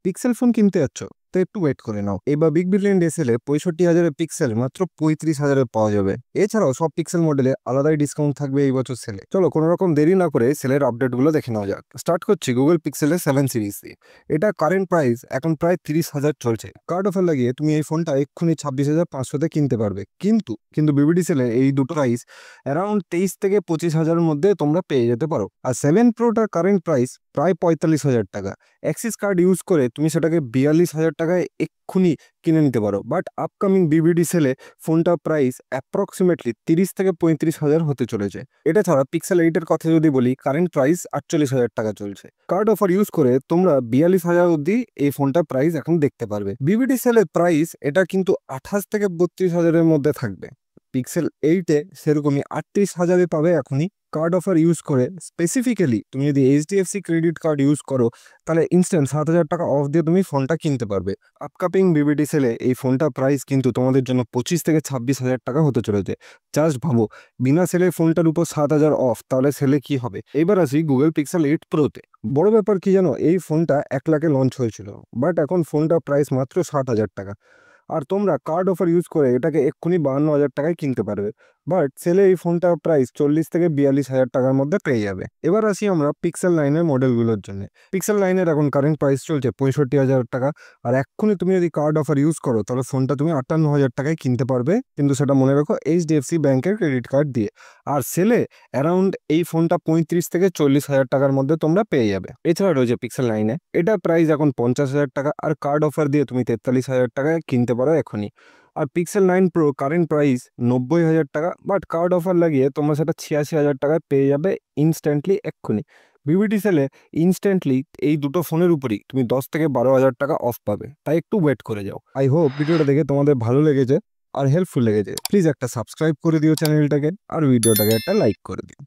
Pixel phone কিনতে যাচ্ছ তো একটু ওয়েট করে নাও। এবার বিগ বিলিয়ন ডে সেলে 65,000 পিক্সেল মাত্র 35,000 পাওয়া যাবে। এছাড়াও সব পিক্সেল মডেলে আলাদাই ডিসকাউন্ট থাকবে এই বছর সেলে। চলো কোনো রকম দেরি না করে সেলের আপডেটগুলো দেখে নেওয়া যাক। স্টার্ট করছি গুগল পিক্সেলের 7 সিরিজ দিয়ে। এটা কারেন্ট প্রাইস এখন প্রায় 30,000 চলছে। কার্ড অফার লাগিয়ে তুমি এই ফোনটা এক্ষুনি 26,500-তে কিনতে পারবে। কিন্তু বিবিডি সেলে এই দুটো প্রাইস অ্যারাউন্ড 23 থেকে 25,000-এর মধ্যে তোমরা পেয়ে যেতে পারো। আর 7 প্রোটার কারেন্ট প্রাইস প্রায় 45,000 টাকা। অ্যাক্সিস কার্ড ইউজ করে তুমি সেটাকে 42,000 টাকায় এক্ষুনি কিনে নিতে পারো। বাট আপকামিং বিবিডি সেলে ফোনটা প্রাইস অ্যাপ্রক্সিমেটলি 30 থেকে 35,000 হতে চলেছে। এটা ছাড়া পিক্সেল 8-এর কথা যদি বলি, কারেন্ট প্রাইস 48,000 টাকা চলছে। কার্ড অফার ইউজ করে তোমরা 42,000 অব্দি এই ফোনটা প্রাইস এখন দেখতে পারবে। বিবিডি সেলের প্রাইস এটা কিন্তু 28 থেকে 32,000-এর মধ্যে থাকবে। পিক্সেল 8-এ সেরকমই 38,000-এ পাবে এখনই। কার্ড অফার ইউজ করে স্পেসিফিক্যালি তুমি যদি এইচডিএফসি ক্রেডিট কার্ড ইউজ করো তাহলে ইনস্ট্যান্ট 7,000 টাকা অফ দিয়ে তুমি ফোনটা কিনতে পারবে। আপকামিং বিবিডি সেলে এই ফোনটা প্রাইস কিন্তু তোমাদের জন্য 25 থেকে 26,000 টাকা হতে চলেছে। জাস্ট ভাবো, বিনা সেলে ফোনটার উপর 7,000 অফ, তাহলে সেলে কি হবে। এবার আসি গুগল পিক্সেল 8 প্রোতে। বড় ব্যাপার কি জানো, এই ফোনটা 1 লাখে লঞ্চ হয়েছিল, বাট এখন ফোনটা প্রাইস মাত্র 60,000 টাকা। আর তোমরা কার্ড অফার ইউজ করে এটাকে এক্ষুনি 52,000 টাকায় কিনতে পারবে। বাট সেলে এই ফোনটার প্রাইস 40 থেকে 42,000 টাকার মধ্যে পেয়ে যাবে। এবার আসি আমরা পিক্সেল 9-এর মডেলগুলোর জন্য। পিক্সেল 9-এর এখন কারেন্ট প্রাইস চলছে 65,000 টাকা। আর এক্ষুনি তুমি যদি কার্ড অফার ইউজ করো তাহলে ফোনটা তুমি 58,000 টাকায় কিনতে পারবে, কিন্তু সেটা মনে রাখো এইচডিএফসি ব্যাংকের ক্রেডিট কার্ড দিয়ে। আর সেলে অ্যারাউন্ড এই ফোনটা 35 থেকে 40,000 টাকার মধ্যে তোমরা পেয়ে যাবে। এছাড়া রয়েছে পিক্সেল 9-এ, এটা প্রাইস এখন 50,000 টাকা। আর কার্ড অফার দিয়ে তুমি 43,000 টাকায় কিনতে পারো এখনই। আর পিক্সেল 9 প্রো কারেন্ট প্রাইস 90,000 টাকা, বাট কার্ড অফার লাগিয়ে তোমরা সেটা 86,000 টাকায় পেয়ে যাবে ইনস্ট্যান্টলি এক্ষুনি। বিবিডি সেলে ইনস্ট্যান্টলি এই দুটো ফোনের উপরই তুমি 10 থেকে 12,000 টাকা অফ পাবে, তাই একটু ওয়েট করে যাও। আই হোপ ভিডিওটা দেখে তোমাদের ভালো লেগেছে আর হেল্পফুল লেগেছে। প্লিজ একটা সাবস্ক্রাইব করে দিও চ্যানেলটাকে, আর ভিডিওটাকে একটা লাইক করে দিও।